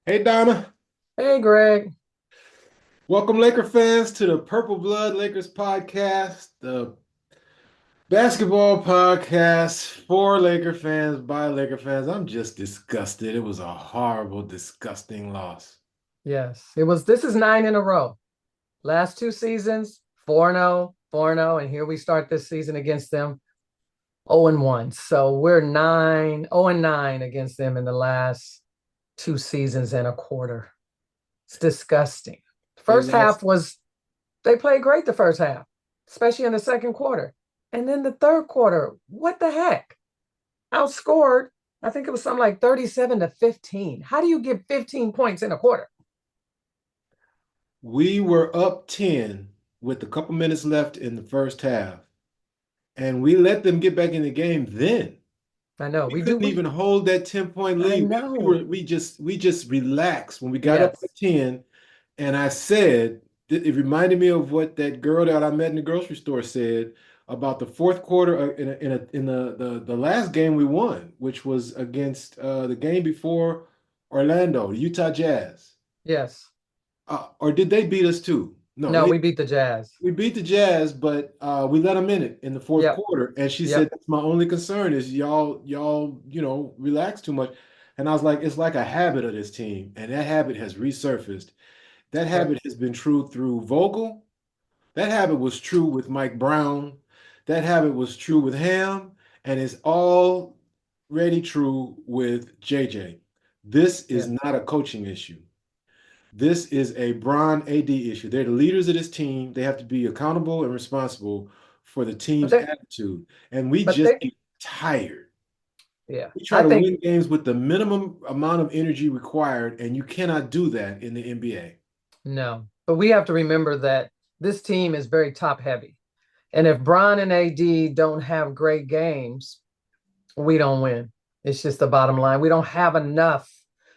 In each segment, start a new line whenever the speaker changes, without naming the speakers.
Hey Donna,
Hey, Greg.
welcome Laker fans to the Purple Blood Lakers podcast, the basketball podcast for Laker fans by Laker fans. I'm just disgusted. It was a horrible, disgusting loss.
Yes, this is nine in a row. Last two seasons, 4-0, 4-0, and here we start this season against them 0-1. So we're 0-9 against them in the last two seasons and a quarter. It's disgusting.
They
First half
lost.
was, they played great the first half, especially in the second quarter. And then the third quarter, what the heck? Outscored, I think it was something like 37-15. How do you get 15 points in a quarter?
We were up 10 with a couple minutes left in the first half, and we let them get back in the game then.
I know
We
we do.
couldn't even hold that 10-point
I
lead.
know.
We just relaxed when we got up
Yes.
at 10. And I said, it reminded me of what that girl that I met in the grocery store said about the fourth quarter in the last game we won, which was against the game before Orlando, Utah Jazz.
Yes.
Or did they beat us too? No,
No, we beat the Jazz.
we beat the Jazz, but we let them in it in the fourth
Yep.
quarter. And she said,
Yep.
"That's my only concern is y'all, relax too much." And I was like, "It's like a habit of this team, and that habit has resurfaced. That
Yep.
habit has been true through Vogel. That habit was true with Mike Brown. That habit was true with Ham, and it's already true with JJ. This is
Yeah.
not a coaching issue. This is a Bron AD issue. They're the leaders of this team. They have to be accountable and responsible for the
But
team's
they
attitude. And we
but
just
they
get tired.
yeah.
We try
I
to
think
win games with the minimum amount of energy required, and you cannot do that in the NBA.
no. But we have to remember that this team is very top heavy. And if Bron and AD don't have great games, we don't win. It's just the bottom line. We don't have enough.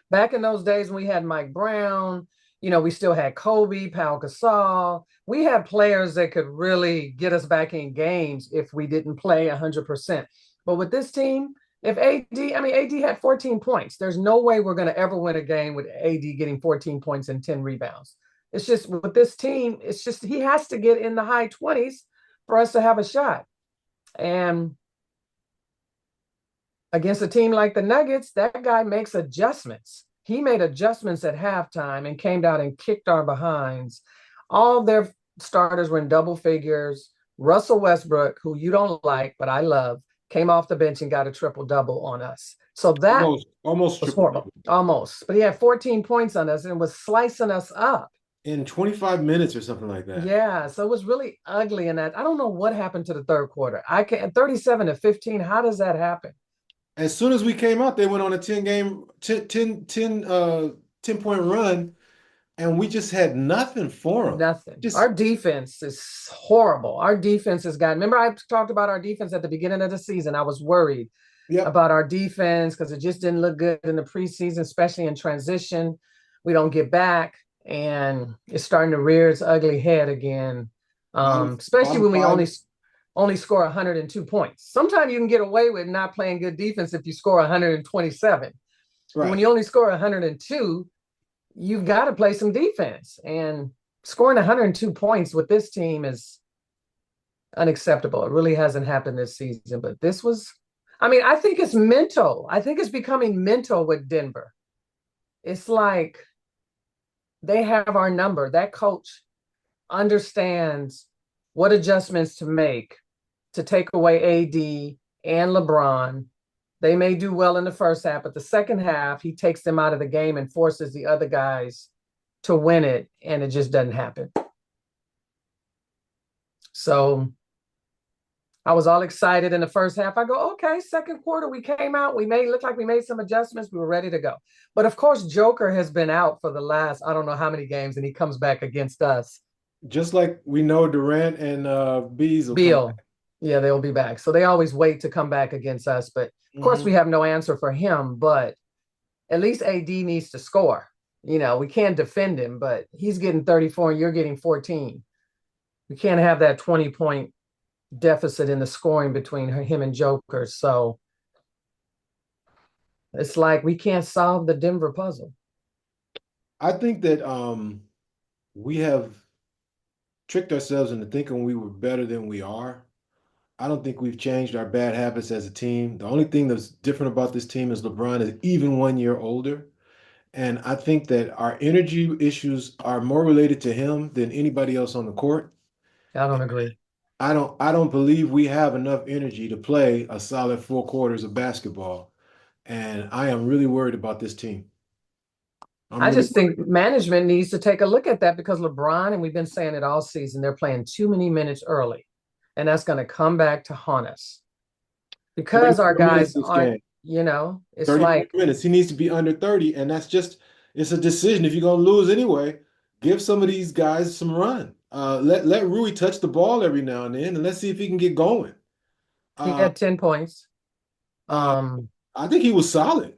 Back in those days when we had Mike Brown, we still had Kobe, Pau Gasol. We had players that could really get us back in games if we didn't play 100%. But with this team, if AD, I mean, AD had 14 points. There's no way we're going to ever win a game with AD getting 14 points and 10 rebounds. It's just with this team, it's just he has to get in the high 20s for us to have a shot. And against a team like the Nuggets, that guy makes adjustments. He made adjustments at halftime and came down and kicked our behinds. All their starters were in double figures. Russell Westbrook, who you don't like, but I love, came off the bench and got a triple double on us. So that
Almost
was
triple
horrible,
double
almost. But he had 14 points on us and was slicing us up.
in 25 minutes or something like that.
Yeah, so it was really ugly in that. I don't know what happened to the third quarter. I can 37-15. How does that happen?
As soon as we came out, they went on a 10 game, 10 point run, and we just had nothing for them.
Nothing.
Just,
Our defense is horrible. Our defense has gotten. Remember, I talked about our defense at the beginning of the season. I was worried
yep.
about our defense because it just didn't look good in the preseason, especially in transition. We don't get back, and it's starting to rear its ugly head again. Especially
Bottom
when we
five.
only score 102 points. Sometimes you can get away with not playing good defense if you score 127. But when
Right.
you only score 102, you've got to play some defense. And scoring 102 points with this team is unacceptable. It really hasn't happened this season. But this was, I mean, I think it's mental. I think it's becoming mental with Denver. It's like they have our number. That coach understands what adjustments to make to take away AD and LeBron. They may do well in the first half, but the second half, he takes them out of the game and forces the other guys to win it, and it just doesn't happen. So I was all excited in the first half. I go, okay, second quarter, we came out. We made look like we made some adjustments. We were ready to go. But of course, Joker has been out for the last, I don't know how many games, and he comes back against us.
Just like we know Durant and Bees will come
Beal,
back.
yeah, they'll be back. So they always wait to come back against us. But of course, we
Hmm.
have no answer for him. But at least AD needs to score. We can't defend him, but he's getting 34 and you're getting 14. We can't have that 20-point deficit in the scoring between him and Joker. So it's like we can't solve the Denver puzzle.
I think that we have tricked ourselves into thinking we were better than we are. I don't think we've changed our bad habits as a team. The only thing that's different about this team is LeBron is even 1 year older. And I think that our energy issues are more related to him than anybody else on the court.
I don't agree.
I don't believe we have enough energy to play a solid 4 quarters of basketball. And I am really worried about this team. I'm
I
really
just think
worried.
management needs to take a look at that because LeBron, and we've been saying it all season, they're playing too many minutes early. And that's going to come back to haunt us because our
34 minutes
guys
this
aren't,
game.
it's
34
like
minutes. He needs to be under 30. And that's just, it's a decision. If you're going to lose anyway, give some of these guys some run. Let Rui touch the ball every now and then, and let's see if he can get going.
he
Uh,
had 10 points.
uh,
Um,
I think he was solid.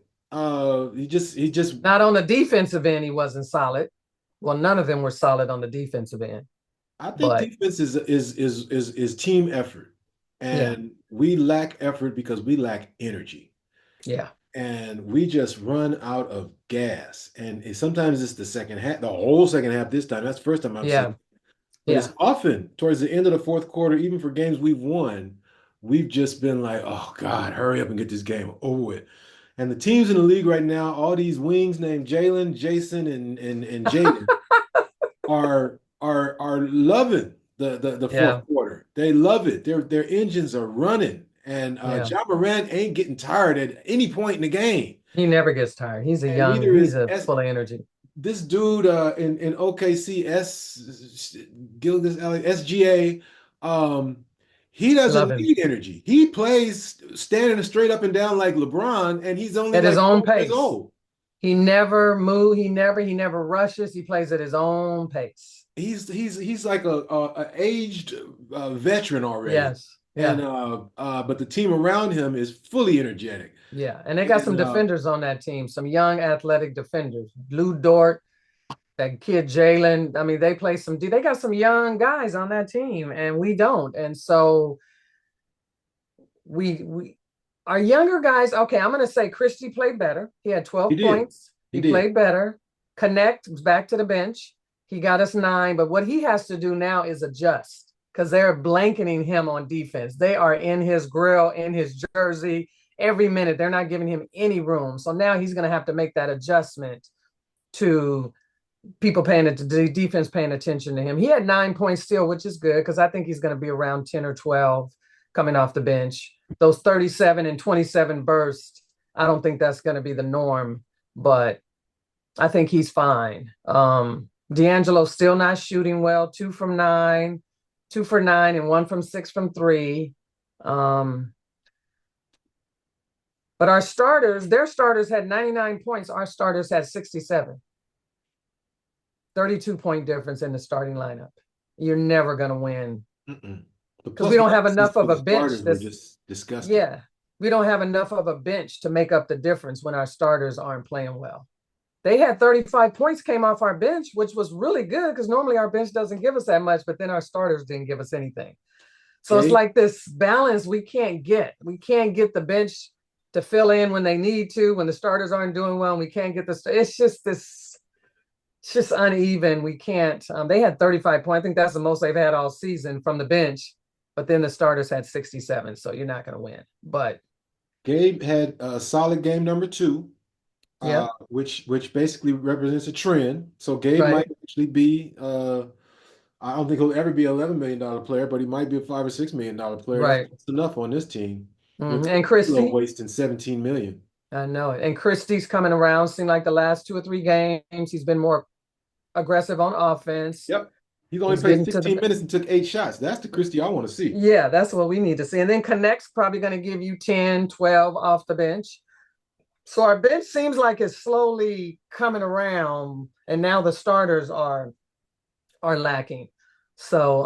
He just
Not on the defensive end, he wasn't solid. Well, none of them were solid on the defensive end,
I think
but
defense is team effort,
yeah,
and we lack effort because we lack energy,
yeah,
and we just run out of gas. And sometimes it's the second half, the whole second half. This time, that's the first time I've seen
yeah,
it. But it's
yeah.
often towards the end of the fourth quarter, even for games we've won, we've just been like, "Oh God, hurry up and get this game over with." And the teams in the league right now, all these wings named Jalen, Jason, and Jaden are loving the fourth
Yeah,
quarter. They love it. Their engines are running, and
yeah.
John Morant ain't getting tired at any point in the game,
He never gets tired.
and neither
He's
is
a
S
full of energy.
this dude in OKC Gilgis SGA. Um, he
Love
doesn't
him
need energy. He plays standing straight up and down like LeBron, and he's only
at his
like
own
12 years
pace.
old.
He never move. He never rushes. He plays at his own pace.
He's like a aged veteran already,
Yes.
and
Yeah.
but the team around him is fully energetic,
Yeah. And they got
and
some defenders on that team, some young athletic defenders. Lou Dort, that kid Jalen. I mean, they got some young guys on that team, and we don't. And so we our younger guys, okay, I'm gonna say Christie played better. He had
he
12
did,
points.
he
He
did.
played better. Connect was back to the bench. He got us 9, but what he has to do now is adjust because they're blanketing him on defense. They are in his grill, in his jersey every minute. They're not giving him any room. So now he's going to have to make that adjustment to people paying it to the defense paying attention to him. He had 9 points still, which is good because I think he's going to be around 10 or 12 coming off the bench. Those 37 and 27 bursts, I don't think that's going to be the norm, but I think he's fine. D'Angelo's still not shooting well, 2 from 9, 2 for 9, and 1 from 6 from three. Um, but their starters had 99 points. Our starters had 67. 32-point difference in the starting lineup. You're never going to win
Mm-mm. The
because we
plus
don't have
minuses
enough
for
of
the
a bench.
starters were just disgusting.
Yeah, we don't have enough of a bench to make up the difference when our starters aren't playing well. They had 35 points came off our bench, which was really good because normally our bench doesn't give us that much, but then our starters didn't give us anything. So it's
Gabe,
like this balance we can't get. We can't get the bench to fill in when they need to, when the starters aren't doing well, and we can't get it's just uneven. We can't. They had 35 points. I think that's the most they've had all season from the bench. But then the starters had 67. So you're not going to win. But
Gabe had a solid game number two,
yeah,
which basically represents a trend. So Gabe might
right,
actually be I don't think he'll ever be an $11 million player, but he might be a $5 or $6 million player. That's,
right.
that's enough on this team with
And Christie,
wasting 17 million.
I know it. And Christie's coming around. Seemed like the last 2 or 3 games, he's been more aggressive on offense.
Yep. He's only
He's
played
getting to
16
the
minutes and took 8 shots. That's the Christie I want to see.
yeah, that's what we need to see. And then Connect's probably going to give you 10, 12 off the bench. So our bench seems like it's slowly coming around, and now the starters are lacking. So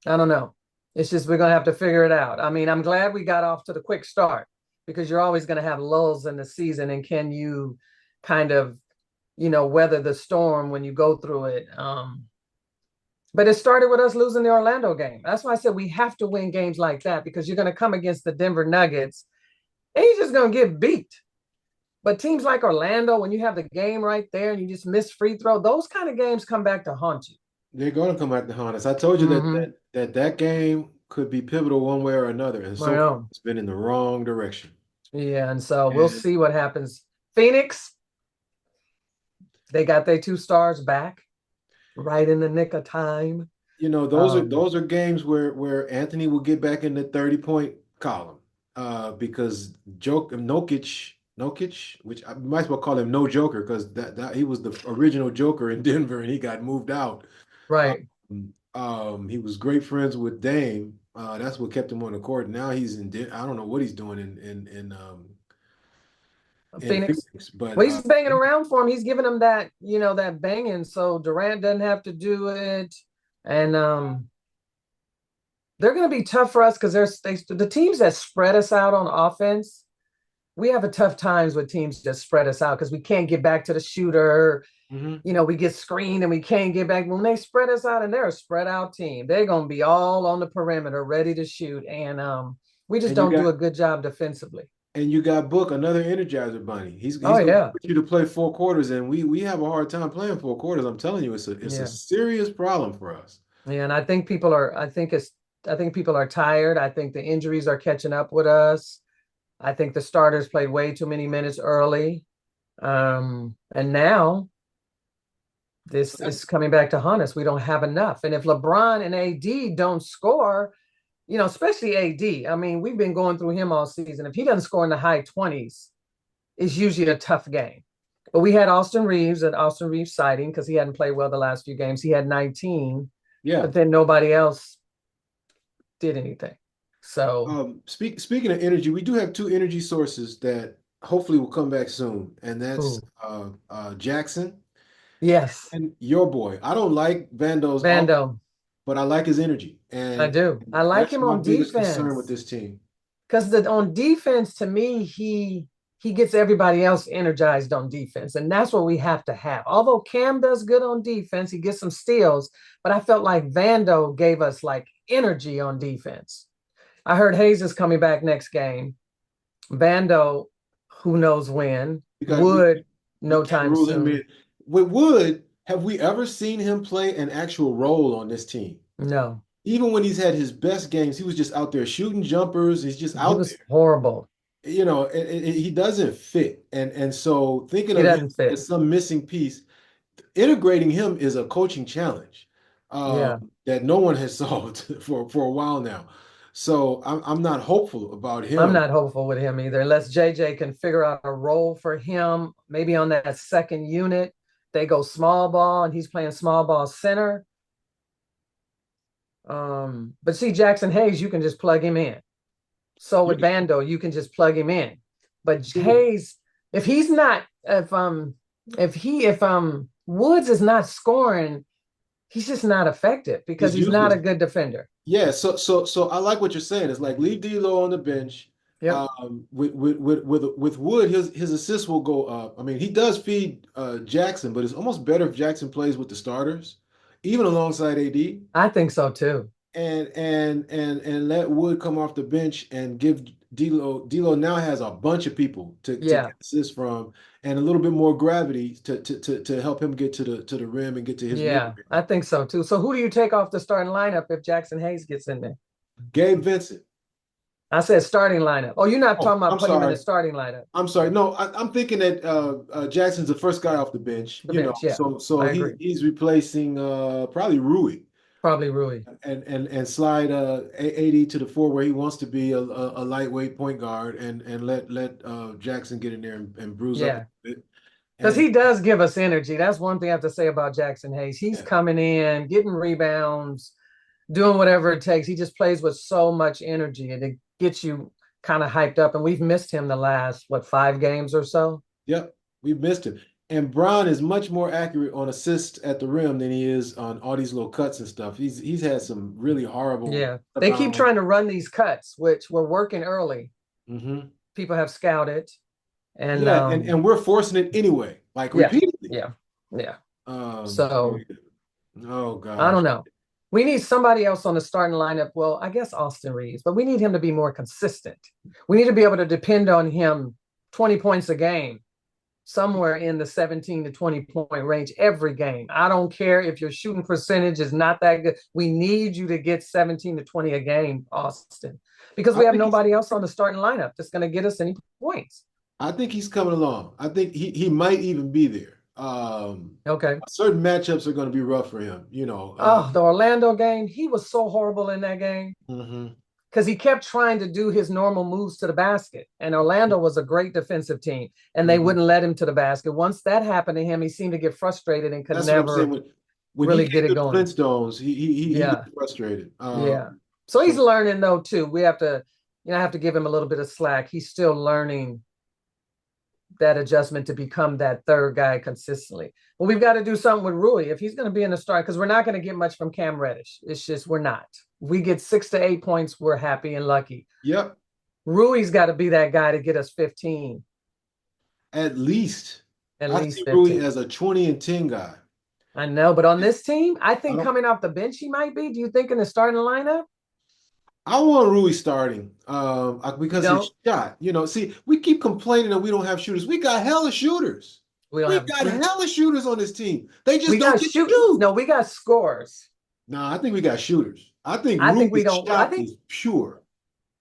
I don't know. It's just we're gonna have to figure it out. I mean, I'm glad we got off to the quick start because you're always gonna have lulls in the season, and can you kind of, weather the storm when you go through it? But it started with us losing the Orlando game. That's why I said we have to win games like that because you're gonna come against the Denver Nuggets and you're just gonna get beat. But teams like Orlando, when you have the game right there and you just miss free throw, those kind of games come back to haunt you.
They're going to come back to haunt us. I told you that
Mm-hmm.
that game could be pivotal one way or another, and
I
so far
know.
it's been in the wrong direction.
Yeah, and so we'll
And
see what happens. Phoenix, they got their two stars back right in the nick of time.
those are games where Anthony will get back in the 30-point column, because Nokic, which I might as well call him No Joker, because that he was the original Joker in Denver and he got moved out.
Right.
He was great friends with Dame. That's what kept him on the court. Now he's I don't know what he's doing in
Phoenix.
Phoenix, but
Well, he's banging around for him. He's giving him that, that banging, so Durant doesn't have to do it. And they're going to be tough for us because the teams that spread us out on offense. We have a tough times with teams that spread us out because we can't get back to the shooter.
Mhm.
We get screened and we can't get back. When they spread us out and they're a spread out team, they're going to be all on the perimeter, ready to shoot. And we just
And you
don't do
got
a good job defensively.
and you got Book, another Energizer bunny.
Oh
He's going to
yeah,
put you to play 4 quarters, and we have a hard time playing 4 quarters. I'm telling you, it's a
yeah,
serious problem for us.
yeah. And I think people are. I think people are tired. I think the injuries are catching up with us. I think the starters played way too many minutes early. And now this is coming back to haunt us. We don't have enough. And if LeBron and AD don't score, especially AD, I mean, we've been going through him all season. If he doesn't score in the high 20s, it's usually a tough game. But we had an Austin Reeves sighting because he hadn't played well the last few games. He had 19,
Yeah.
but then nobody else did anything. So,
Speaking of energy, we do have two energy sources that hopefully will come back soon, and that's
ooh,
Jackson
yes,
and your boy. I don't like Vando's off,
Vando,
but I like his energy,
I
and
do. I like
that's
him
my
on
biggest concern with
defense.
this team.
Because on defense, to me, he gets everybody else energized on defense, and that's what we have to have. Although Cam does good on defense, he gets some steals, but I felt like Vando gave us like energy on defense. I heard Hayes is coming back next game. Vando, who knows when?
We
Wood,
we
no
can't
time
rule him
soon.
in. With Wood, have we ever seen him play an actual role on this team?
No,
Even when he's had his best games, he was just out there shooting jumpers. He's just
he
out
was
there.
horrible.
He doesn't fit. And so thinking
He
of him
doesn't fit.
as some missing piece, integrating him is a coaching challenge,
Yeah.
that no one has solved for a while now. So I'm not hopeful about
I'm
him.
not hopeful with him either, unless JJ can figure out a role for him. Maybe on that second unit, they go small ball and he's playing small ball center. But see, Jackson Hayes, you can just plug him in. So
You
with Vando, you can just plug him in. But
see what
Hayes, if he's not, if Woods is not scoring, he's just not effective because
He's
he's not
useless.
a good defender.
Yeah, so I like what you're saying. It's like leave D'Lo on the bench.
Yep.
With Wood, his assists will go up. I mean, he does feed Jackson, but it's almost better if Jackson plays with the starters, even alongside AD,
I think so too.
and let Wood come off the bench and give D'Lo. D'Lo now has a bunch of people to
Yeah.
get assists from, and a little bit more gravity to help him get to the rim and get to his mid.
Yeah, I think so too. So who do you take off the starting lineup if Jackson Hayes gets in there?
Gabe Vincent.
I said starting lineup. Oh, you're not
Oh,
talking about
I'm
putting him in the
sorry.
starting lineup.
I'm sorry. No, I'm thinking that Jackson's the first guy off the bench.
The bench, yeah.
So
I agree.
he's replacing probably Rui,
Probably Rui.
and slide AD to the four where he wants to be a lightweight point guard, and let Jackson get in there and bruise up a
Yeah.
bit.
Because
And
he does give us energy. That's one thing I have to say about Jackson Hayes. He's
yeah,
coming in, getting rebounds, doing whatever it takes. He just plays with so much energy and it gets you kind of hyped up. And we've missed him the last, what, 5 games or so?
yep, we missed him. And Bron is much more accurate on assists at the rim than he is on all these little cuts and stuff. He's had some really horrible
Yeah. They keep
rebound.
trying to run these cuts, which were working early.
Hmm.
People have scouted. And
Yeah, and we're forcing it anyway, like
yeah,
repeatedly.
yeah, yeah.
So
So
yeah. Oh
I
gosh.
don't know. We need somebody else on the starting lineup. Well, I guess Austin Reeves, but we need him to be more consistent. We need to be able to depend on him 20 points a game. somewhere in the 17 to 20 point range every game. I don't care if your shooting percentage is not that good. We need you to get 17 to 20 a game, Austin, because
I
we have
think he's
nobody else on the starting lineup that's going to get us any points.
I think he's coming along. I think he might even be there.
Okay.
Certain matchups are going to be rough for him, you know.
Oh, the Orlando game, he was so horrible in that game
Mhm.
because he kept trying to do his normal moves to the basket. And Orlando was a great defensive team, and they
Mhm.
wouldn't let him to the basket. Once that happened to him, he seemed to get frustrated and could
That's what I'm saying.
never
When he
really get
came
it
to the
going.
Flintstones, he
Yeah,
gets frustrated.
yeah. So he's
So
learning though too. We have to, I have to give him a little bit of slack. He's still learning that adjustment to become that third guy consistently. But we've got to do something with Rui if he's going to be in the start because we're not going to get much from Cam Reddish. It's just we're not. We get 6 to 8 points, we're happy and lucky.
yep,
Rui's got to be that guy to get us 15,
at least
at
I see
least
Rui
15.
as a 20 and 10 guy.
I know, but on this team, I
I
think
don't
coming off the bench he might be. Do you think in the starting lineup?
I want Rui starting
You
because his
don't?
shot, see, we keep complaining that we don't have shooters. We got hella shooters.
We don't
We
have
got hella shooters on this team. They just
we
don't
got
get to
shoot.
shoot.
No, we got scores.
Nah, I think we got shooters. I think
I think we
Rui's
don't. I
shot
think
is pure.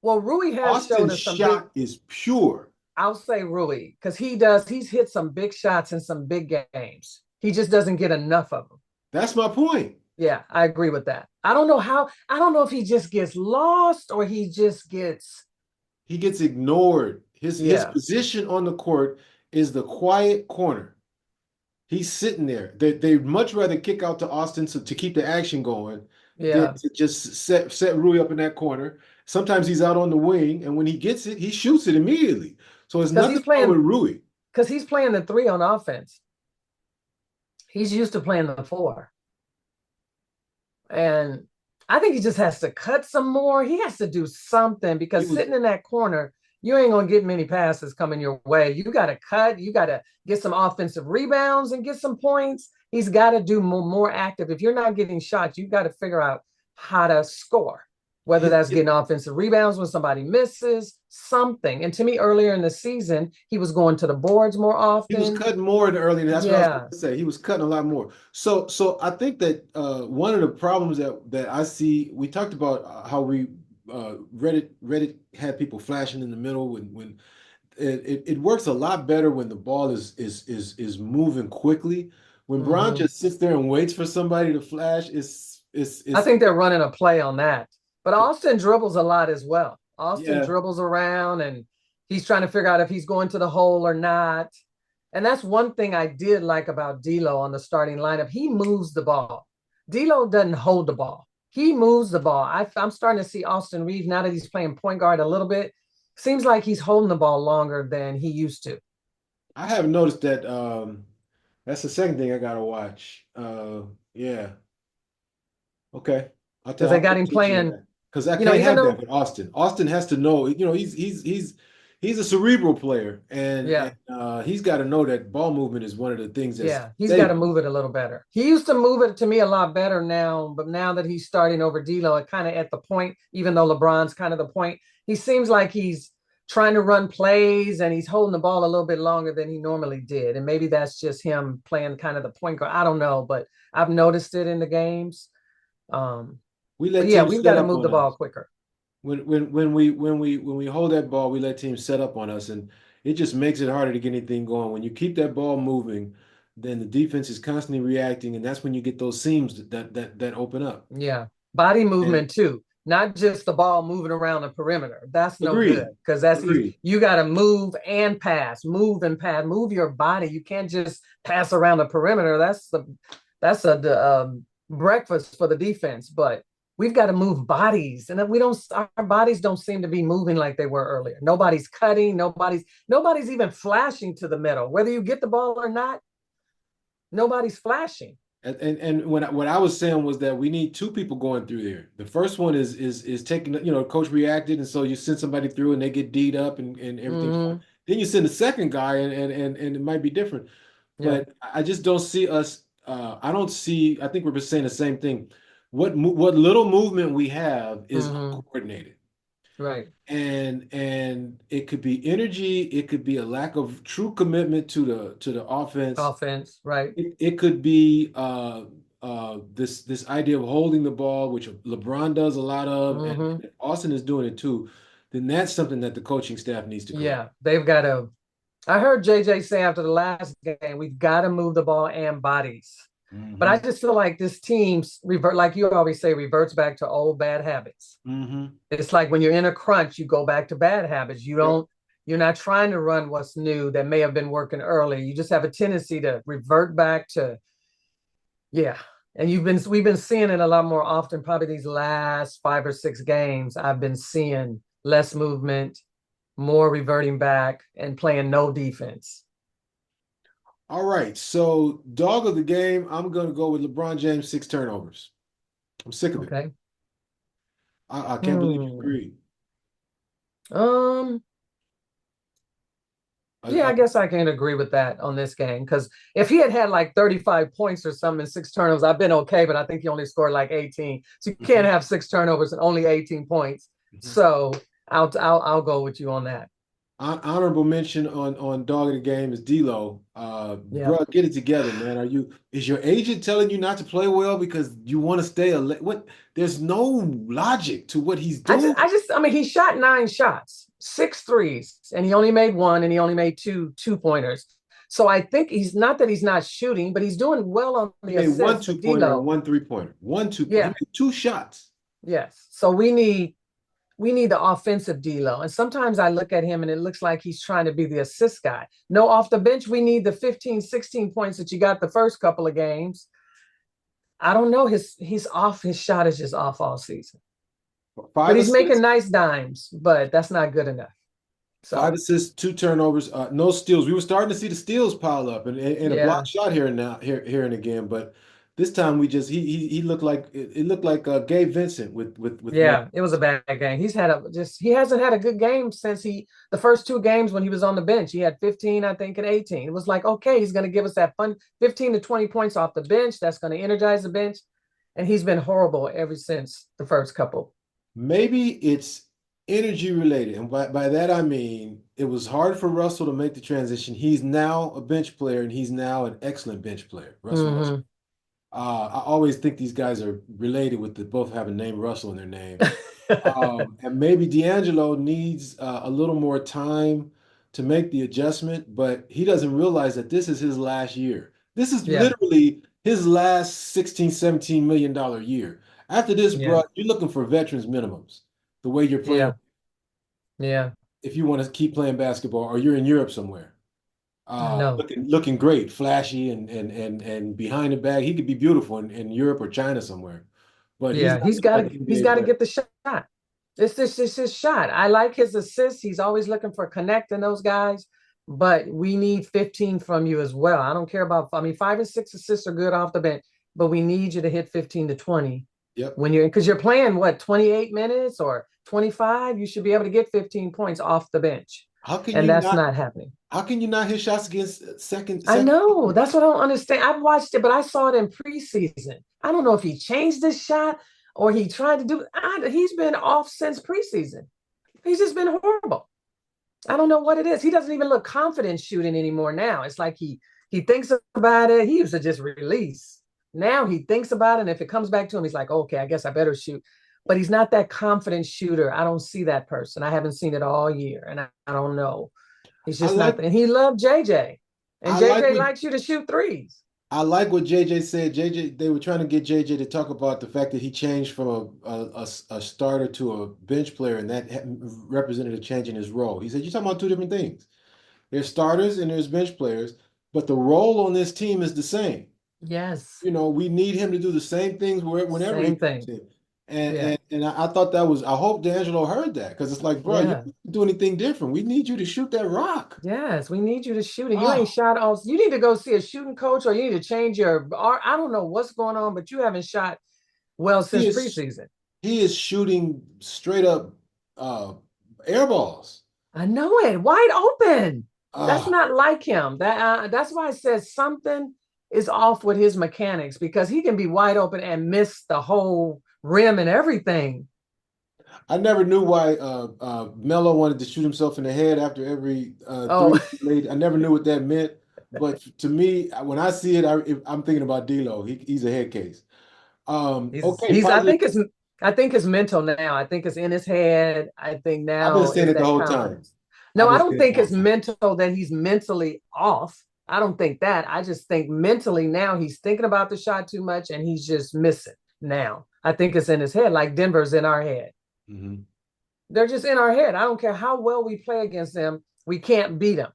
well, Rui has showed
Austin's
us some big.
shot is pure.
I'll say Rui because he's hit some big shots in some big games. He just doesn't get enough of them.
That's my point.
Yeah, I agree with that. I don't know how. I don't know if he just gets lost or he just gets.
He gets ignored. His
Yeah,
position on the court is the quiet corner. He's sitting there. They'd much rather kick out to Austin to keep the action going than
yeah.
to just set Rui up in that corner. Sometimes he's out on the wing, and when he gets it, he shoots it immediately. So it's
Because
nothing wrong with Rui.
he's playing the three on offense. He's used to playing the four. And I think he just has to cut some more. He has to do something
He
because
was
sitting in that corner, you ain't gonna get many passes coming your way. You got to cut. You got to get some offensive rebounds and get some points. He's got to do more active. If you're not getting shots, you got to figure out how to score. Whether
his,
that's getting offensive rebounds when somebody misses, something. And to me, earlier in the season, he was going to the boards more
He was
often.
cutting more in the early. That's what I was going
Yeah,
to say. He was cutting a lot more. So I think that one of the problems that I see, we talked about how we Reddit had people flashing in the middle when it works a lot better when the ball is moving quickly. When Bron
mm-hmm.
just sits there and waits for somebody to flash,
I
it's
think they're running a play on that. But Austin dribbles a lot as well. Austin
yeah.
dribbles around and he's trying to figure out if he's going to the hole or not. And that's one thing I did like about D'Lo on the starting lineup. He moves the ball. D'Lo doesn't hold the ball. He moves the ball. I'm starting to see Austin Reeves now that he's playing point guard a little bit. Seems like he's holding the ball longer than he used to
I have noticed that that's the second thing I gotta watch. Yeah. Okay.
because they
I'll pay
got him
attention to
playing.
that because I
You know,
can't
even
have that
though
with Austin. Austin has to know, he's a cerebral player and
yeah,
he's got to know that ball movement is one of the things that's
yeah, he's got to
saving.
move it a little better. He used to move it to me a lot better now, but now that he's starting over D'Lo, it kind of at the point, even though LeBron's kind of the point, he seems like he's trying to run plays and he's holding the ball a little bit longer than he normally did. And maybe that's just him playing kind of the point guard. I don't know, but I've noticed it in the games. Um,
We
but
let
yeah,
teams
we've
set
got to
up
move the
on
ball
us.
quicker.
When we hold that ball, we let teams set up on us, and it just makes it harder to get anything going. When you keep that ball moving, then the defense is constantly reacting, and that's when you get those seams that open up.
Yeah. Body
And
movement too, not just the ball moving around the perimeter. That's no good
agreed,
because that's easy.
agreed.
You got to move and pass, move and pass, move your body. You can't just pass around the perimeter. That's a breakfast for the defense. But we've got to move bodies, and we don't. Our bodies don't seem to be moving like they were earlier. Nobody's cutting. Nobody's even flashing to the middle. Whether you get the ball or not, nobody's flashing.
And what I was saying was that we need two people going through there. The first one is taking, coach reacted, and so you send somebody through and they get D'd up and everything's fine.
Mm-hmm.
Then you send a second guy and it might be different.
Yeah.
But I just don't see us. I don't see. I think we're saying the same thing. What little movement we have is
Mm-hmm.
uncoordinated.
Right.
And it could be energy, it could be a lack of true commitment to the offense.
Offense. Right.
It could be this idea of holding the ball, which LeBron does a lot of,
Hmm.
and Austin is doing it too. Then that's something that the coaching staff needs to correct.
Yeah. They've got to. I heard JJ say after the last game, we've got to move the ball and bodies. But I
Hmm.
just feel like this team's revert, like you always say, reverts back to old bad habits.
Hmm.
It's like when you're in a crunch, you go back to bad habits.
Yep.
You're not trying to run what's new that may have been working earlier. You just have a tendency to revert back to, yeah. And we've been seeing it a lot more often, probably these last 5 or 6 games. I've been seeing less movement, more reverting back and playing no defense.
All right. So, dog of the game, I'm going to go with LeBron James, 6 turnovers. I'm sick of it.
Okay.
I can't believe you
Hmm.
agree.
Um,
I,
yeah,
I,
I guess I can agree with that on this game because if he had had like 35 points or something and 6 turnovers, I've been okay, but I think he only scored like 18. So you can't
Mhm,
have 6 turnovers and only 18 points.
mhm.
So I'll go with you on that.
Honorable mention on dog of the game is D'Lo.
Yeah.
Bro, get it together, man. Is your agent telling you not to play well because you want to stay what? There's no logic to what he's doing.
I mean, he shot 9 shots, 6 threes, and he only made one, and he only made two pointers. So I think he's not that he's not shooting, but he's doing well on
He
the
made one
assists.
2-pointer and
D'Lo,
one 3-pointer. He
yeah,
made 2 shots.
yes. So we need the offensive D'Lo, and sometimes I look at him and it looks like he's trying to be the assist guy. No, off the bench, we need the 15, 16 points that you got the first couple of games. I don't know. He's off. His shot is just off all season. But
Five
he's making
assists,
nice dimes, but that's not good enough.
five
So,
assists, 2 turnovers, no steals. We were starting to see the steals pile up and a block
yeah.
shot here and now, here and again. But this time we just he looked like it looked like Gabe Vincent with more.
Yeah, it was a bad game. He hasn't had a good game since the first 2 games when he was on the bench. He had 15, I think, and 18. It was like, okay, he's going to give us that fun 15 to 20 points off the bench. That's going to energize the bench. And he's been horrible ever since the first couple.
Maybe it's energy related. And by that I mean it was hard for Russell to make the transition. He's now a bench player and he's now an excellent bench player, Russell Westbrook.
Hmm.
I always think these guys are related with both have a name Russell in their name. And maybe D'Angelo needs a little more time to make the adjustment, but he doesn't realize that this is his last year. This is
Yeah,
literally his last 16, $17 million year. After this,
yeah,
bro, you're looking for veterans minimums, the way you're playing,
yeah, yeah.
if you want to keep playing basketball or you're in Europe somewhere.
I know.
Looking great, flashy and behind the bag. He could be beautiful in Europe or China somewhere, but he's
Yeah,
not looking like an
he's
NBA
got to
player.
get the shot. This his shot. I like his assists. He's always looking for connecting those guys, but we need 15 from you as well. I don't care about, I mean, 5 and 6 assists are good off the bench, but we need you to hit 15 to 20
Yep.
when because you're playing what, 28 minutes or 25, you should be able to get 15 points off the bench.
How can
And
you
that's
not
not happening.
How can you not hit shots against
I
second
know.
teamers?
That's what I don't understand. I've watched it, but I saw it in preseason. I don't know if he changed his shot or he tried to do. He's been off since preseason. He's just been horrible. I don't know what it is. He doesn't even look confident shooting anymore now. It's like he thinks about it. He used to just release. Now he thinks about it, and if it comes back to him, he's like, okay, I guess I better shoot. But he's not that confident shooter. I don't see that person. I haven't seen it all year, and I don't know. He's
I
just not.
like
And he loved JJ, and
I like
JJ
what
likes you to shoot threes.
I like what JJ said. JJ, they were trying to get JJ to talk about the fact that he changed from a starter to a bench player, and that represented a change in his role. He said, "You're talking about two different things. There's starters and there's bench players, but the role on this team is the same.
Yes,
We need him to do the same things whenever he
same
comes
thing.
in." And
Yeah,
I thought that was I hope D'Angelo heard that because it's like, bro, you
yeah.
don't do anything different. We need you to shoot that rock.
Yes, we need you to shoot it. You ain't
Oh,
shot all. You need to go see a shooting coach, or you need to change your. Or I don't know what's going on, but you haven't shot well
he
since
is
preseason.
he is shooting straight up uh air balls.
I know it, wide open. That's
Ah,
not like him. That's why I said something is off with his mechanics because he can be wide open and miss the whole rim and everything.
I never knew why Melo wanted to shoot himself in the head after every
Oh,
three he made. I never knew what that meant. But to me, when I see it, I'm thinking about D'Lo. He's a head case. Okay,
he's
positive.
I think it's mental now. I think it's in his head. I think
I've been
now
saying
is
it the
that
whole time.
confidence.
I've
No, I
been
don't
saying it
think
the whole
it's
time.
mental that he's mentally off. I don't think that. I just think mentally now he's thinking about the shot too much and he's just missing now. I think it's in his head, like Denver's in our head.
Mhm.
They're just in our head. I don't care how well we play against them. We can't beat them.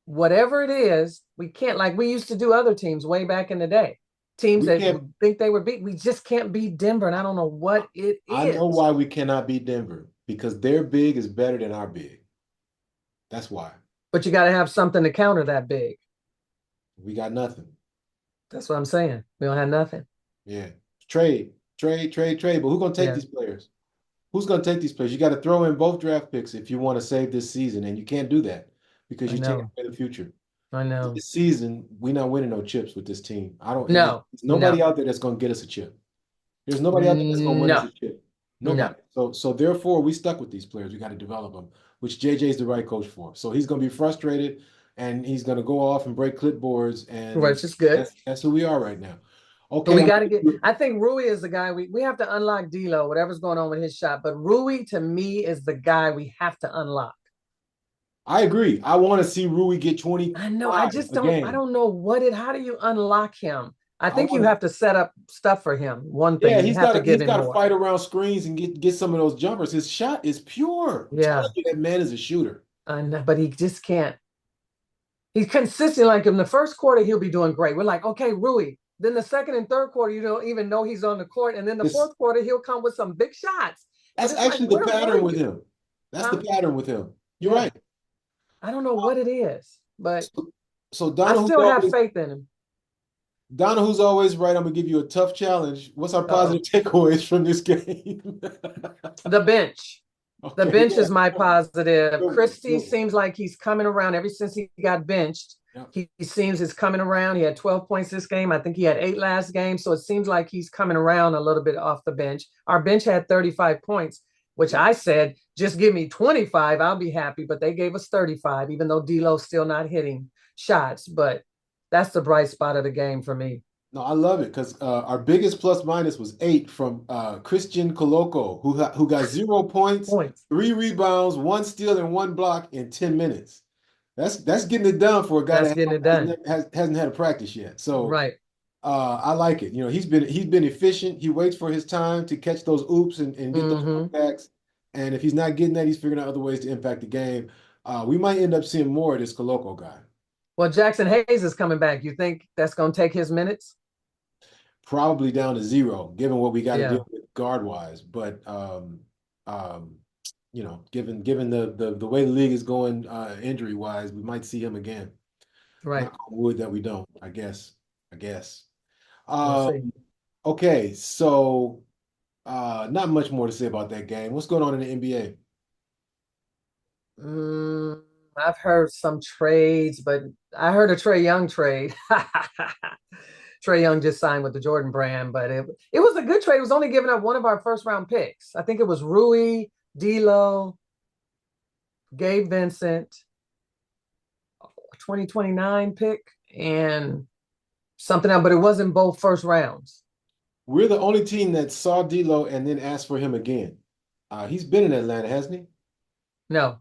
Whatever it is, we can't, like we used to do other teams way back in the day. Teams
We
that we
can't.
think they were beat. We just can't beat Denver. And I don't know what it
I know
is.
why we cannot beat Denver because their big is better than our big. That's why.
But you got to have something to counter that big.
We got nothing.
That's what I'm saying. We don't have nothing.
Yeah. Trade. But who's gonna take
Yeah,
these players? Who's going to take these players? You got to throw in both draft picks if you want to save this season, and you can't do that because
I
you're taking
know.
away the future.
I know.
This season, we're not winning no chips with this team. I don't. There's
No,
nobody
no,
out there that's going to get us a chip. There's nobody out there that's going to win us
no,
a chip.
no.
Nobody. So therefore, we stuck with these players. We got to develop them, which JJ is the right coach for. So he's going to be frustrated, and he's going to go off and break clipboards, and
Which is good.
that's who we are right now.
But
Okay,
we got to get, I think Rui is the guy we have to unlock D'Lo, whatever's going on with his shot. But Rui to me is the guy we have to unlock.
I agree. I want to see Rui get
I know. I
25
just
a
don't. I
game.
don't know how do you unlock him? I
I
think you
want to
have to set up stuff for him. One thing
Yeah,
you have to
he's
give him
got to
more.
fight around screens and get some of those jumpers. His shot is pure. I'm telling
Yeah,
you, that man is a shooter.
I know, but he just can't. He's consistent. Like in the first quarter, he'll be doing great. We're like, okay, Rui. Then the second and third quarter, you don't even know he's on the court, and then the
It's
fourth quarter, he'll come with some big shots. But
That's
it's like,
actually the
where were
pattern with
you?
him. That's the
Huh?
pattern with him. You're
Yeah.
right.
I don't know what it is, but
So, so
I still have faith in him.
Donahue's always right. I'm gonna give you a tough challenge. What's our
Uh-oh.
positive takeaways from this game?
The bench. The
Okay,
bench
yeah,
is my positive.
good one,
Christie
good one.
seems like he's coming around ever since he got benched.
Yeah.
He seems he's coming around. He had 12 points this game. I think he had 8 last game. So it seems like he's coming around a little bit off the bench. Our bench had 35 points, which
Yeah.
I said, just give me 25. I'll be happy. But they gave us 35, even though D'Lo's still not hitting shots. But that's the bright spot of the game for me.
No, I love it because our biggest plus minus was 8 from Christian Coloco, who got 0 points,
Points.
3 rebounds, 1 steal, and 1 block in 10 minutes. That's getting it done for a guy
That's
that
getting it done.
hasn't had a practice yet. So
Right.
I like it. He's been efficient. He waits for his time to catch those oops and get those
Mm-hmm.
putbacks. And if he's not getting that, he's figuring out other ways to impact the game. We might end up seeing more of this Coloco guy.
Well, Jackson Hayes is coming back. You think that's going to take his minutes?
Probably down to 0, given what we got to
Yeah,
deal with guard wise. But um, given the way the league is going injury wise, we might see him again.
right.
Knock on wood that we don't. I guess. I guess.
We'll
Um,
see.
okay, so not much more to say about that game. What's going on in the NBA?
Mm, I've heard some trades, but I heard a Trey Young trade. Trey Young just signed with the Jordan brand, but it was a good trade. It was only giving up one of our first round picks. I think it was Rui, D'Lo, Gabe Vincent, 2029 pick, and something else, but it wasn't both first rounds.
We're the only team that saw D'Lo and then asked for him again. He's been in Atlanta, hasn't he?
No,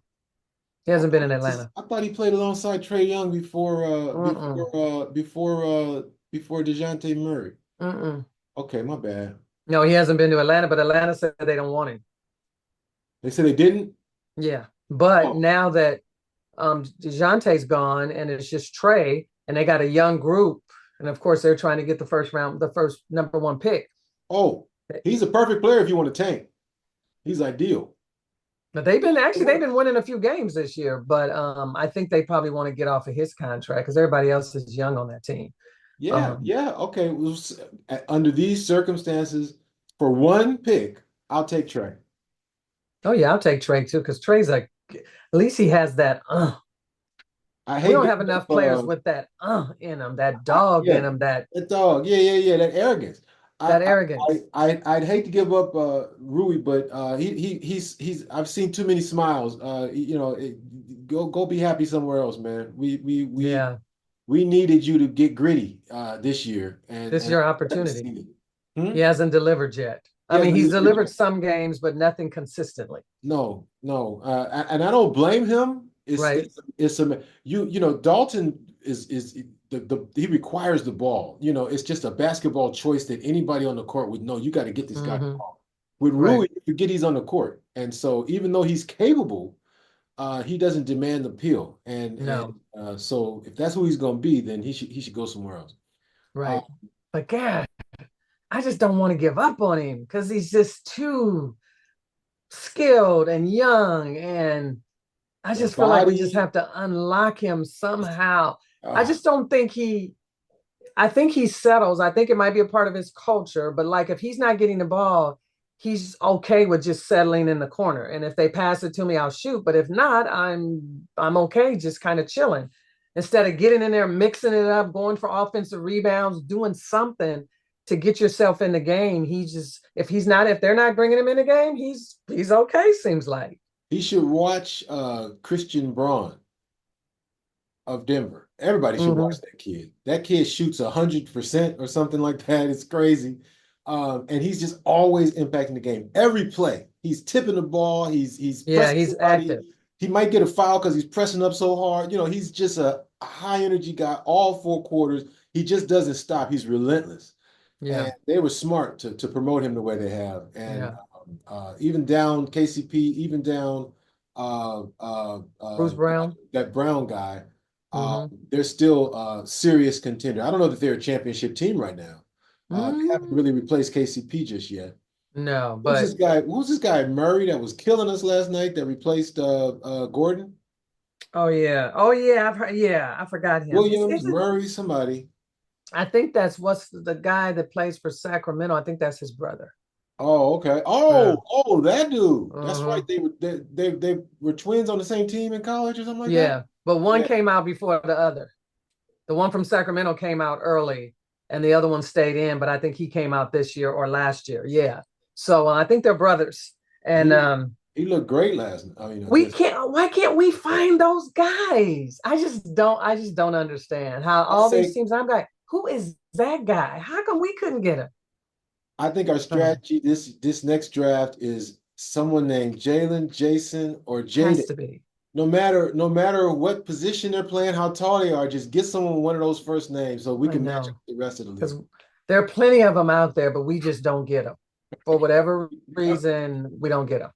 he hasn't been in Atlanta.
I thought he played alongside Trey Young
Mm-mm,
before DeJounte Murray.
mm-mm.
Okay, my bad.
No, he hasn't been to Atlanta, but Atlanta said they don't want him.
They said they didn't.
Yeah. But
Oh,
now that DeJounte's gone and it's just Trey and they got a young group, and of course they're trying to get the first round, the first number one pick.
oh, he's a perfect player if you want to tank. He's ideal.
But
It
they've
works.
been winning a few games this year, but I think they probably want to get off of his contract because everybody else is young on that team.
Yeah,
Um,
yeah. Okay. Under these circumstances, for one pick, I'll take Trey.
oh yeah, I'll take Trey too, because Trey's like at least he has that
I
we
hate
don't have
giving
enough
up.
players with that in them, that dog
Yeah,
in them, that
that dog. Yeah, that arrogance.
that
I,
arrogance.
I'd hate to give up Rui, but he's I've seen too many smiles. Go be happy somewhere else, man.
Yeah,
We needed you to get gritty this year,
this is
and
your
I haven't
opportunity.
seen it. Hmm?
He hasn't delivered yet.
He
I mean,
hasn't
he's
delivered
delivered
yet.
some games, but nothing consistently.
No, no, and I don't blame him.
Right.
It's a Dalton is the he requires the ball. It's just a basketball choice that anybody on the court would know. You got to get this guy the
Hmm.
ball. With
Right.
Rui, you forget he's on the court, and so even though he's capable, he doesn't demand the peel. And
No.
so if that's who he's going to be, then he should go somewhere else. Uh,
Right. But God, I just don't want to give up on him because he's just too skilled and young. And I
that
just feel like we just
body,
have to unlock him somehow. I
ah,
just don't think I think he settles. I think it might be a part of his culture, but like if he's not getting the ball, he's okay with just settling in the corner. And if they pass it to me, I'll shoot. But if not, I'm okay just kind of chilling. Instead of getting in there, mixing it up, going for offensive rebounds, doing something to get yourself in the game. He just if they're not bringing him in the game, he's okay, seems like.
he should watch Christian Braun of Denver. Everybody should watch
Hmm.
that kid. That kid shoots 100% or something like that. It's crazy. And he's just always impacting the game. Every play, he's tipping the ball. He's
Yeah,
pressing
he's
somebody.
active.
He might get a foul because he's pressing up so hard. He's just a high energy guy all 4 quarters. He just doesn't stop. He's relentless.
Yeah,
And they were smart to promote him the way they have. And
yeah.
even down KCP, even down
Bruce Brown.
that Brown guy, uh,
Hmm.
they're still a serious contender. I don't know that they're a championship team right now. They haven't
Mm,
really replaced KCP just yet.
no,
Who's this
but
guy? Who's this guy Murray that was killing us last night that replaced Gordon?
oh yeah, oh yeah, I've heard. Yeah, I forgot him.
Williams,
Is it?
Murray, somebody.
I think that's what's the guy that plays for Sacramento. I think that's his brother.
Oh, okay.
Yeah.
Oh, that dude. That's right.
Uh-huh.
They were twins on the same team in college or something like that.
Yeah, but one
Yeah.
came out before the other. The one from Sacramento came out early, and the other one stayed in. But I think he came out this year or last year. Yeah. So I think they're brothers. And
He he looked great last night. I mean,
we
against
can't. Why can't we find those guys? I just don't. I just don't understand how
I
all these
say
teams. I'm like, who is that guy? How come we couldn't get him?
I think our
Oh,
strategy this next draft is someone named Jalen, Jason, or
has
Jaden.
to be.
No matter what position they're playing, how tall they are, just get someone with one of those first names so we
I
can match up
know
with the rest of the
because
league.
there are plenty of them out there, but we just don't get them for whatever
Yep.
reason. We don't get them.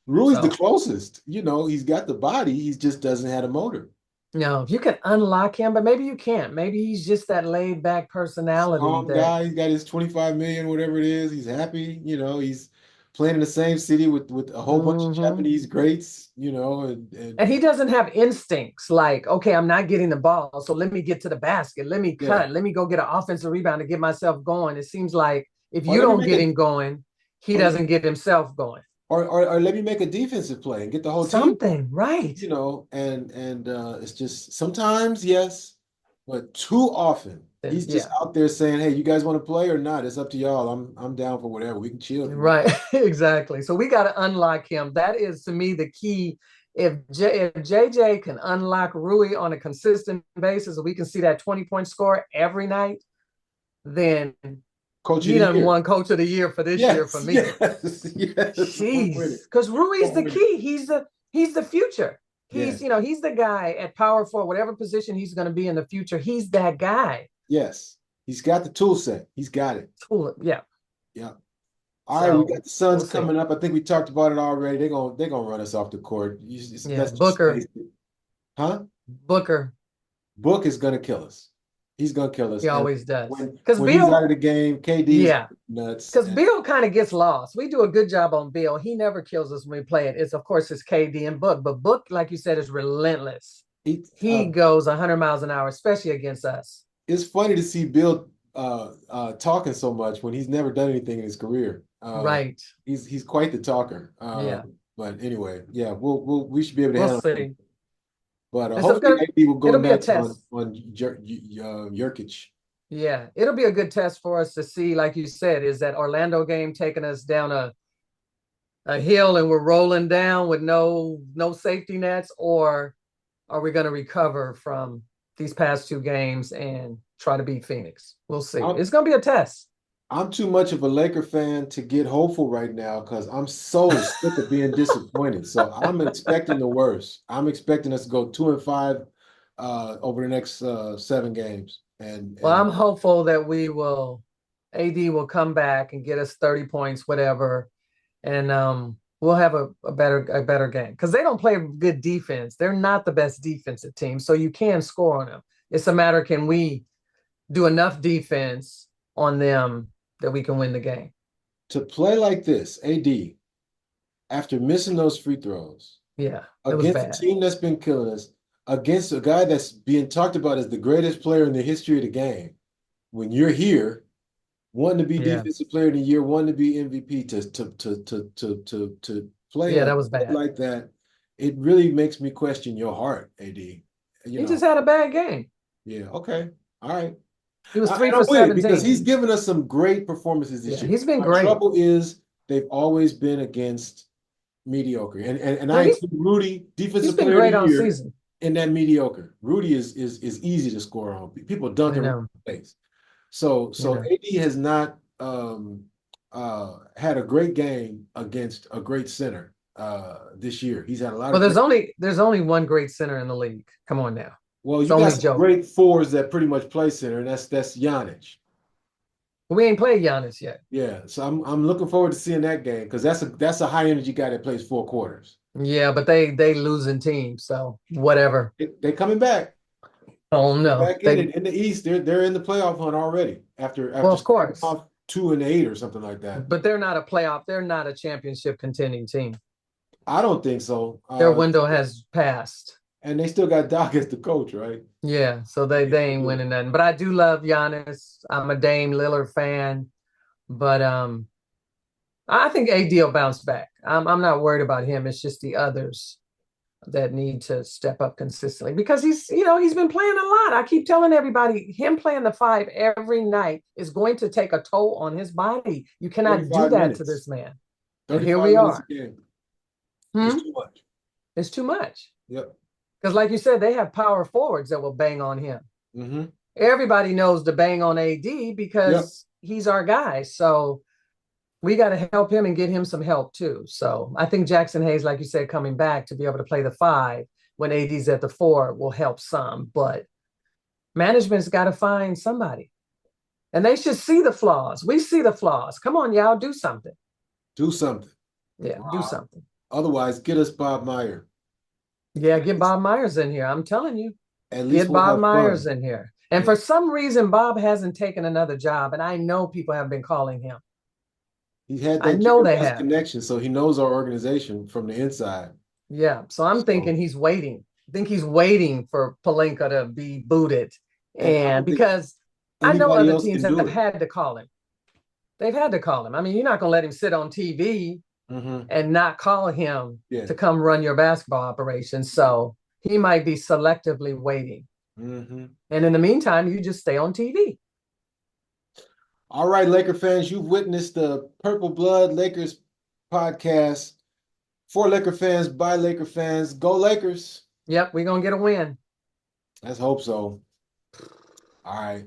Rui's the
So
closest. He's got the body, he just doesn't have a motor.
no, you can unlock him, but maybe you can't. Maybe he's just that laid back personality
Calm
that.
guy. He's got his 25 million, whatever it is. He's happy. He's playing in the same city with a whole bunch of
Hmm.
Japanese greats, and
And he doesn't have instincts like, okay, I'm not getting the ball, so let me get to the basket, let me
yeah.
cut, let me go get an offensive rebound to get myself going. It seems like if
Or
you
let me
don't
make
get
a
him going, he
or
doesn't get himself going.
or let me make a defensive play and get the whole team going.
Something, right?
And it's just sometimes yes, but too often
Then
he's just
yeah,
out there saying, "Hey, you guys want to play or not? It's up to y'all. I'm down for whatever. We can chill if you want."
right, exactly. So we got to unlock him. That is to me the key. If JJ can unlock Rui on a consistent basis, we can see that 20-point score every night, then
Coach of
he
the
done
year.
won coach of the year for this year for
Yes,
me.
yes, yes. I'm with
Jeez,
it.
because Rui's
I'm
the
with it.
key. He's the future.
Yeah.
He's the guy at power forward, whatever position he's going to be in the future. He's that guy.
Yes. He's got the tool set. He's got it.
Yeah.
Yeah. All right, we
So
got the Suns
we'll see.
coming up. I think we talked about it already. They're gonna run us off the court.
Yeah,
Let's just face
Booker,
it. Huh?
Booker,
Book is gonna kill us. He's gonna kill us.
he
And
always does.
when
Because
when he's out
Bill,
of the game, KD is
yeah,
nuts.
because
And
Bill kind of gets lost. We do a good job on Bill. He never kills us when we play it. It's of course it's KD and Book, but Book, like you said, is relentless.
he,
He goes 100 miles an hour, especially against us.
it's funny to see Bill talking so much when he's never done anything in his career.
Right.
He's quite the talker.
Yeah.
But anyway, yeah, we should be able to
We'll
handle him.
see.
But
It's a
hopefully
good.
AD will go
It'll be a
nuts on
test.
Jurkic.
Yeah, it'll be a good test for us to see, like you said, is that Orlando game taking us down a hill and we're rolling down with no safety nets, or are we going to recover from these past two games and try to beat Phoenix? We'll see.
I'm
It's going to be a test.
I'm too much of a Laker fan to get hopeful right now because I'm so sick of being disappointed. So I'm expecting the worst. I'm expecting us to go 2-5 over the next 7 games. And
Well,
and
I'm hopeful that AD will come back and get us 30 points, whatever, and we'll have a better game because they don't play good defense. They're not the best defensive team, so you can score on them. It's a matter, can we do enough defense on them that we can win the game?
to play like this, AD, after missing those free throws
Yeah, it was
against a
bad.
team that's been killing us, against a guy that's being talked about as the greatest player in the history of the game, when you're here, wanting to be
Yeah,
defensive player of the year, wanting to be MVP, to play
yeah, that was bad.
like that, it really makes me question your heart, AD. You
He just
know,
had a bad game.
yeah, okay, all right.
He was three
And
for
I'm with it because
17.
he's given us some great performances this
Yeah,
year.
he's been
My
great.
trouble is they've always been against mediocre. And
No,
I
he's
include Rudy,
he's
defensive
been
player of the
great all
year,
season.
in that mediocre. Rudy is easy to score on. People
I
dunking Rudy
know.
in the face. So
Yeah.
AD has not had a great game against a great center this year. He's had a lot
Well,
of great.
there's only one great center in the league. Come on now.
Well,
It's
you got
only
some
Joker.
great fours that pretty much play center, and that's Giannis.
We ain't played Giannis yet.
Yeah, so I'm looking forward to seeing that game because that's a high energy guy that plays 4 quarters.
Yeah, but they losing teams, so whatever.
They coming back.
Oh
They're
no.
back in it in the East. They're in the playoff hunt already after
Well,
after
of
starting
course.
off 2-8 or something like that.
But they're not a playoff, they're not a championship contending team.
I don't think so.
Their window has passed.
And they still got Doc as the coach, right?
Yeah, so they ain't winning nothing. But I do love Giannis. I'm a Dame Lillard fan, but I think AD will bounce back. I'm not worried about him. It's just the others that need to step up consistently because he's been playing a lot. I keep telling everybody, him playing the five every night is going to take a toll on his body. You cannot do
35
that to
minutes.
this man. And here
35
we
minutes a
are.
game. It's
Hmm?
too much.
It's too much.
Yep.
Because, like you said, they have power forwards that will bang on him.
Mm-hmm.
Everybody knows to bang on AD
Yep.
because he's our guy. So we got to help him and get him some help too. So I think Jackson Hayes, like you said, coming back to be able to play the five when AD's at the four will help some. But management's got to find somebody. And they should see the flaws. We see the flaws. Come on, y'all, do something.
Do something.
Yeah, do something.
Otherwise, get us Bob Meyer.
Yeah, get Bob Myers in here. I'm telling you,
At least
get
we'll
Bob
have
Myers
fun.
in here. And
Yeah.
for some reason, Bob hasn't taken another job. And I know people have been calling him.
He had
I
that
know
Jerry
they
West
have.
connection, so he knows our organization from the inside.
Yeah. So I'm
So,
thinking he's waiting. I think he's waiting for Palenka to be booted.
and I
And
don't think
because I know
anybody
other
else
teams
can do
have
it.
had to call him. They've had to call him. I mean, you're not going to let him sit on TV
Mm-hmm.
and not call him
Yeah.
to come run your basketball operation. So he might be selectively waiting.
Mm-hmm.
And in the meantime, you just stay on TV.
All right, Laker fans, you've witnessed the Purple Blood Lakers podcast. For Laker fans, by Laker fans, go Lakers.
Yep, we're going to get a win.
Let's hope so. All right.